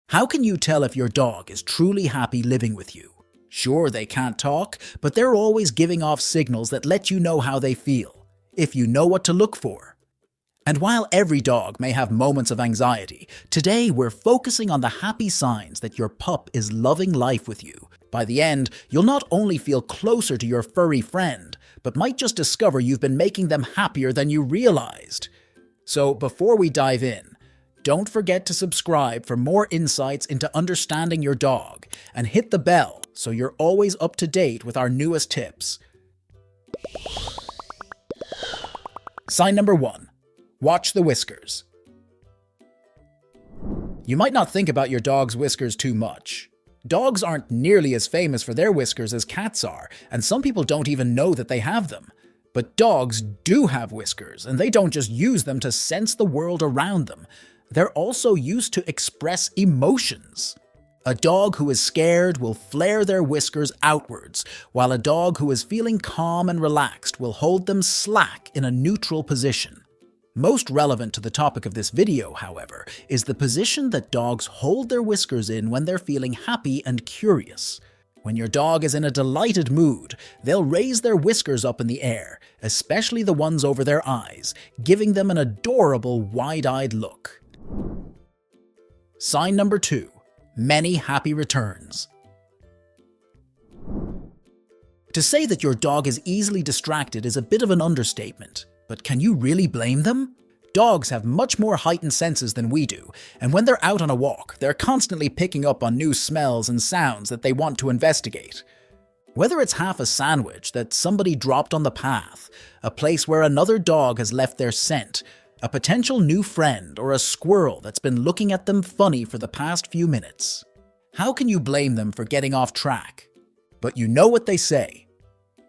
How can you tell if your dog is truly happy living with you? Sure, they can't talk, but they're always giving off signals that let you know how they feel, if you know what to look for. And while every dog may have moments of anxiety, today we're focusing on the happy signs that your pup is loving life with you. By the end, you'll not only feel closer to your furry friend, but might just discover you've been making them happier than you realized. So before we dive in, don't forget to subscribe for more insights into understanding your dog, and hit the bell so you're always up to date with our newest tips. Sign number 1. Watch the whiskers. You might not think about your dog's whiskers too much. Dogs aren't nearly as famous for their whiskers as cats are, and some people don't even know that they have them. But dogs do have whiskers, and they don't just use them to sense the world around them. They're also used to express emotions. A dog who is scared will flare their whiskers outwards, while a dog who is feeling calm and relaxed will hold them slack in a neutral position. Most relevant to the topic of this video, however, is the position that dogs hold their whiskers in when they're feeling happy and curious. When your dog is in a delighted mood, they'll raise their whiskers up in the air, especially the ones over their eyes, giving them an adorable wide-eyed look. Sign number 2. Many happy returns. To say that your dog is easily distracted is a bit of an understatement, but can you really blame them? Dogs have much more heightened senses than we do, and when they're out on a walk, they're constantly picking up on new smells and sounds that they want to investigate. Whether it's half a sandwich that somebody dropped on the path, a place where another dog has left their scent, a potential new friend, or a squirrel that's been looking at them funny for the past few minutes. How can you blame them for getting off track? But you know what they say.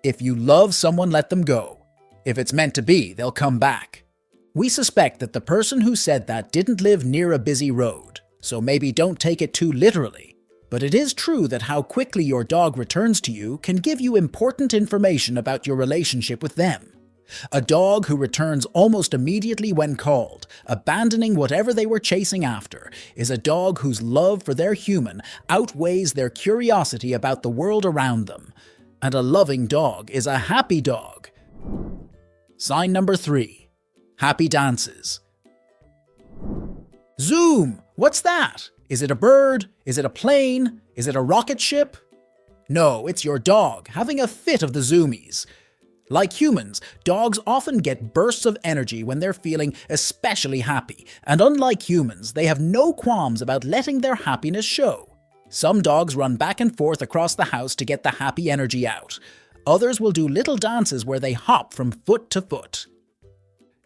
If you love someone, let them go. If it's meant to be, they'll come back. We suspect that the person who said that didn't live near a busy road, so maybe don't take it too literally. But it is true that how quickly your dog returns to you can give you important information about your relationship with them. A dog who returns almost immediately when called, abandoning whatever they were chasing after, is a dog whose love for their human outweighs their curiosity about the world around them. And a loving dog is a happy dog. Sign number 3. Happy dances. Zoom! What's that? Is it a bird? Is it a plane? Is it a rocket ship? No, it's your dog having a fit of the zoomies. Like humans, dogs often get bursts of energy when they're feeling especially happy, and unlike humans, they have no qualms about letting their happiness show. Some dogs run back and forth across the house to get the happy energy out. Others will do little dances where they hop from foot to foot.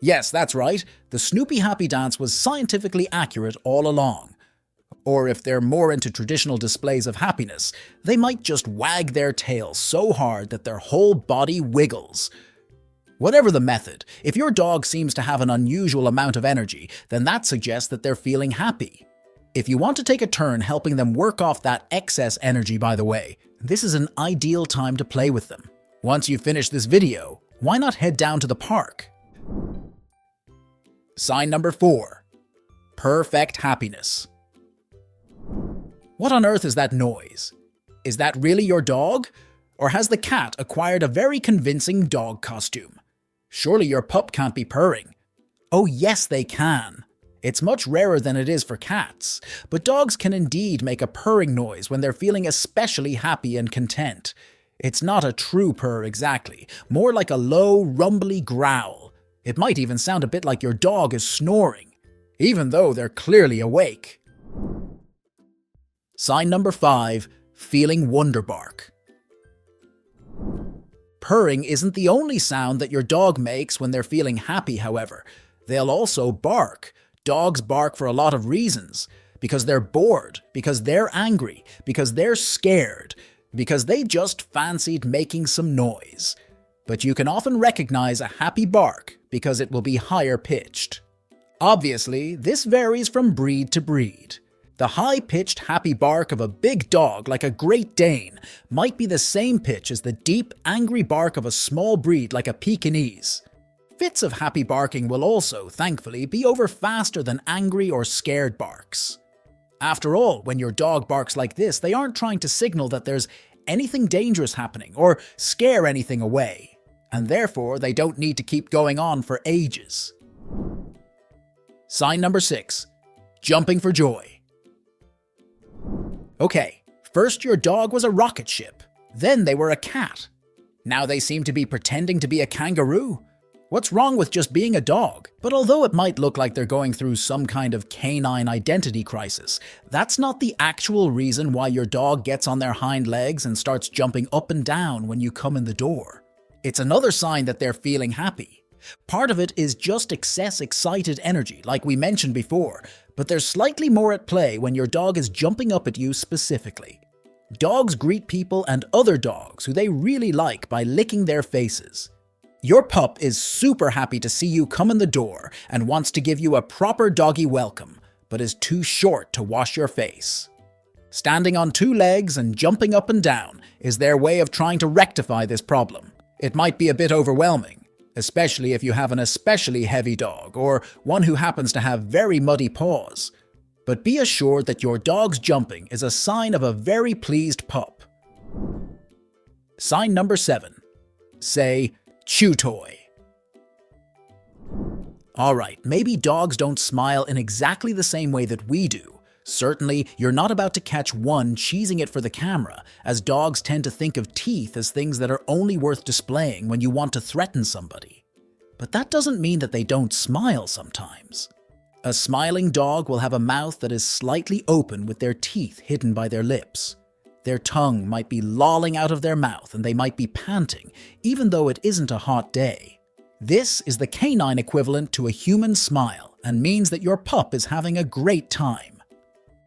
Yes, that's right, the Snoopy happy dance was scientifically accurate all along. Or if they're more into traditional displays of happiness, they might just wag their tail so hard that their whole body wiggles. Whatever the method, if your dog seems to have an unusual amount of energy, then that suggests that they're feeling happy. If you want to take a turn helping them work off that excess energy, by the way, this is an ideal time to play with them. Once you finish this video, why not head down to the park? Sign number 4. Perfect happiness. What on earth is that noise? Is that really your dog? Or has the cat acquired a very convincing dog costume? Surely your pup can't be purring. Oh yes, they can. It's much rarer than it is for cats, but dogs can indeed make a purring noise when they're feeling especially happy and content. It's not a true purr exactly, more like a low, rumbly growl. It might even sound a bit like your dog is snoring, even though they're clearly awake. Sign number 5. Feeling wonder bark. Purring isn't the only sound that your dog makes when they're feeling happy, however. They'll also bark. Dogs bark for a lot of reasons. Because they're bored, because they're angry, because they're scared, because they just fancied making some noise. But you can often recognize a happy bark because it will be higher pitched. Obviously, this varies from breed to breed. The high-pitched happy bark of a big dog like a Great Dane might be the same pitch as the deep, angry bark of a small breed like a Pekingese. Fits of happy barking will also, thankfully, be over faster than angry or scared barks. After all, when your dog barks like this, they aren't trying to signal that there's anything dangerous happening or scare anything away, and therefore they don't need to keep going on for ages. Sign number 6. Jumping for joy. Okay, first your dog was a rocket ship, then they were a cat. Now they seem to be pretending to be a kangaroo. What's wrong with just being a dog? But although it might look like they're going through some kind of canine identity crisis, that's not the actual reason why your dog gets on their hind legs and starts jumping up and down when you come in the door. It's another sign that they're feeling happy. Part of it is just excess excited energy, like we mentioned before, but there's slightly more at play when your dog is jumping up at you specifically. Dogs greet people and other dogs who they really like by licking their faces. Your pup is super happy to see you come in the door and wants to give you a proper doggy welcome, but is too short to wash your face. Standing on 2 legs and jumping up and down is their way of trying to rectify this problem. It might be a bit overwhelming, especially if you have an especially heavy dog or one who happens to have very muddy paws. But be assured that your dog's jumping is a sign of a very pleased pup. Sign number 7. Say, chew toy. Alright, maybe dogs don't smile in exactly the same way that we do. Certainly, you're not about to catch one cheesing it for the camera, as dogs tend to think of teeth as things that are only worth displaying when you want to threaten somebody. But that doesn't mean that they don't smile sometimes. A smiling dog will have a mouth that is slightly open with their teeth hidden by their lips. Their tongue might be lolling out of their mouth and they might be panting, even though it isn't a hot day. This is the canine equivalent to a human smile and means that your pup is having a great time.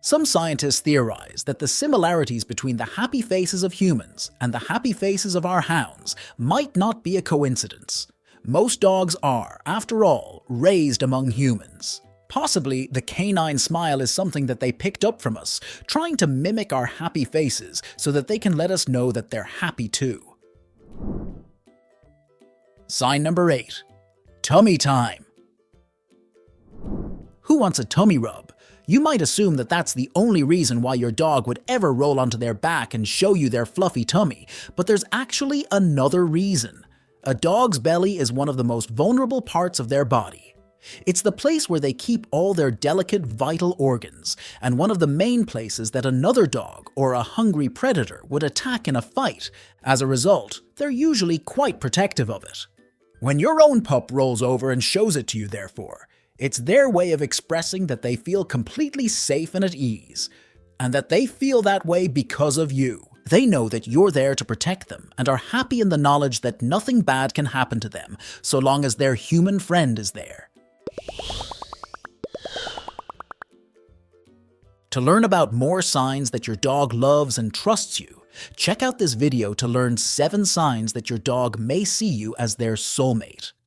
Some scientists theorize that the similarities between the happy faces of humans and the happy faces of our hounds might not be a coincidence. Most dogs are, after all, raised among humans. Possibly, the canine smile is something that they picked up from us, trying to mimic our happy faces so that they can let us know that they're happy too. Sign number 8. Tummy time. Who wants a tummy rub? You might assume that that's the only reason why your dog would ever roll onto their back and show you their fluffy tummy, but there's actually another reason. A dog's belly is one of the most vulnerable parts of their body. It's the place where they keep all their delicate, vital organs, and one of the main places that another dog or a hungry predator would attack in a fight. As a result, they're usually quite protective of it. When your own pup rolls over and shows it to you, therefore, it's their way of expressing that they feel completely safe and at ease, and that they feel that way because of you. They know that you're there to protect them and are happy in the knowledge that nothing bad can happen to them so long as their human friend is there. To learn about more signs that your dog loves and trusts you, check out this video to learn 7 signs that your dog may see you as their soulmate.